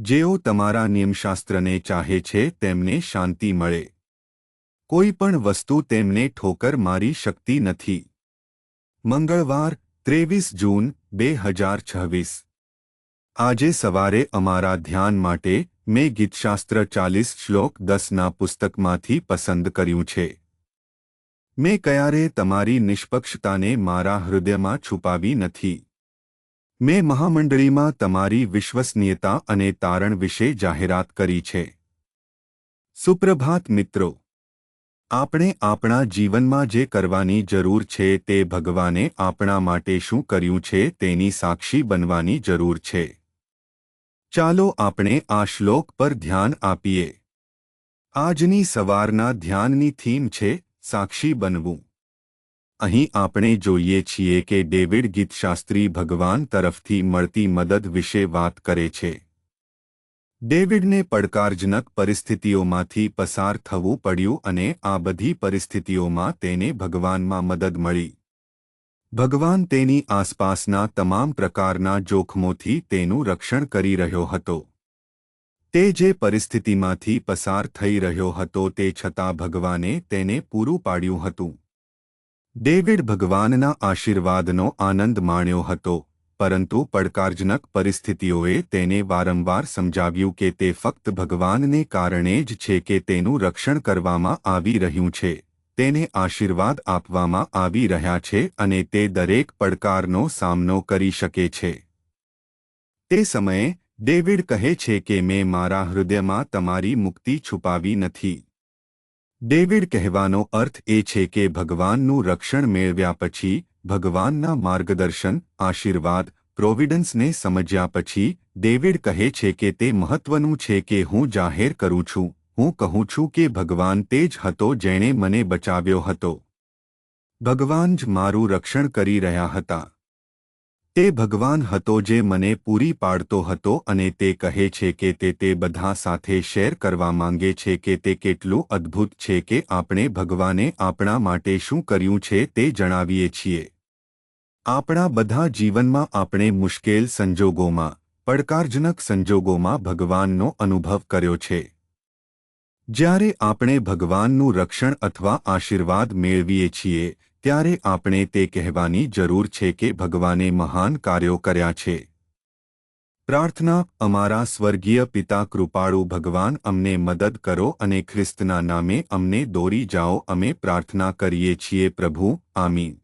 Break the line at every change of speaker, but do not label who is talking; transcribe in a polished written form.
જેઓ તમારા નિયમશાસ્ત્રને ચાહે છે તેમને શાંતિ મળે. કોઈ પણ વસ્તુ તેમને ઠોકર મારી શકતી નથી. મંગળવાર 23 જૂન 2026. આજે સવારે અમારા ધ્યાન માટે મેં ગીતશાસ્ત્ર 40 શ્લોક 10ના પુસ્તકમાંથી પસંદ કર્યું છે. મેં ક્યારે તમારી નિષ્પક્ષતાને મારા હૃદયમાં છુપાવી નથી. મેં મહામંડળીમાં તમારી વિશ્વસનીયતા અને તારણ વિશે જાહેરાત કરી છે. સુપ્રભાત મિત્રો. આપણે આપણા જીવનમાં જે કરવાની જરૂર છે તે ભગવાને આપણા માટે શું કર્યું છે તેની સાક્ષી બનવાની જરૂર છે. ચાલો આપણે આ શ્લોક પર ધ્યાન આપીએ. આજની સવારના ધ્યાનની થીમ છે સાક્ષી બનવું. અહીં આપણે જોઈએ છીએ કે ડેવિડ ગીતશાસ્ત્રી ભગવાન તરફથી મળતી મદદ વિશે વાત કરે છે. ડેવિડને પડકારજનક પરિસ્થિતિઓમાંથી પસાર થવું પડ્યું અને આ બધી પરિસ્થિતિઓમાં તેને ભગવાનમાં મદદ મળી. ભગવાન તેની આસપાસના તમામ પ્રકારના જોખમોથી તેનું રક્ષણ કરી રહ્યો હતો. તે જે પરિસ્થિતિમાંથી પસાર થઈ રહ્યો હતો તે છતાં ભગવાને તેને પૂરું પાડ્યું હતું. ડેવિડ ભગવાનના આશીર્વાદનો આનંદ માણ્યો હતો, પરંતુ પડકારજનક પરિસ્થિતિઓએ તેને વારંવાર સમજાવ્યું કે તે ફક્ત ભગવાનને કારણે જ છે કે તેનું રક્ષણ કરવામાં આવી રહ્યું છે, તેને આશીર્વાદ આપવામાં આવી રહ્યા છે અને તે દરેક પડકારનો સામનો કરી શકે છે. તે સમયે ડેવિડ કહે છે કે મેં મારા હૃદયમાં તમારી મુક્તિ છુપાવી નથી. ડેવિડ કહેવાનો અર્થ એ છે કે ભગવાનનું રક્ષણ મેળવ્યા પછી, ભગવાનના માર્ગદર્શન, આશીર્વાદ, પ્રોવિડન્સને સમજ્યા પછી, ડેવિડ કહે છે કે તે મહત્વનું છે કે હું જાહેર કરું છું, હું કહું છું કે ભગવાન તે જ હતો જેણે મને બચાવ્યો હતો. ભગવાન જ મારું રક્ષણ કરી રહ્યા હતા. તે ભગવાન હતો જે મને પૂરી પાડતો હતો અને તે કહે છે કે તે બધા સાથે શેર કરવા માંગે છે કે તે કેટલું અદ્ભુત છે કે આપણે ભગવાને આપણા માટે શું કર્યું છે તે જણાવીએ છીએ. આપણા બધા જીવનમાં આપણે મુશ્કેલ સંજોગોમાં, પડકારજનક સંજોગોમાં ભગવાનનો અનુભવ કર્યો છે. જ્યારે આપણે ભગવાનનું રક્ષણ અથવા આશીર્વાદ મેળવીએ છીએ, ત્યારે આપણે તે કહેવાની જરૂર છે કે ભગવાને મહાન કાર્યો કર્યા છે. પ્રાર્થના. અમારા સ્વર્ગીય પિતા કૃપાળુ ભગવાન, અમને મદદ કરો અને ખ્રિસ્તના નામે અમને દોરી જાઓ. અમે પ્રાર્થના કરીએ છીએ પ્રભુ. આમીન.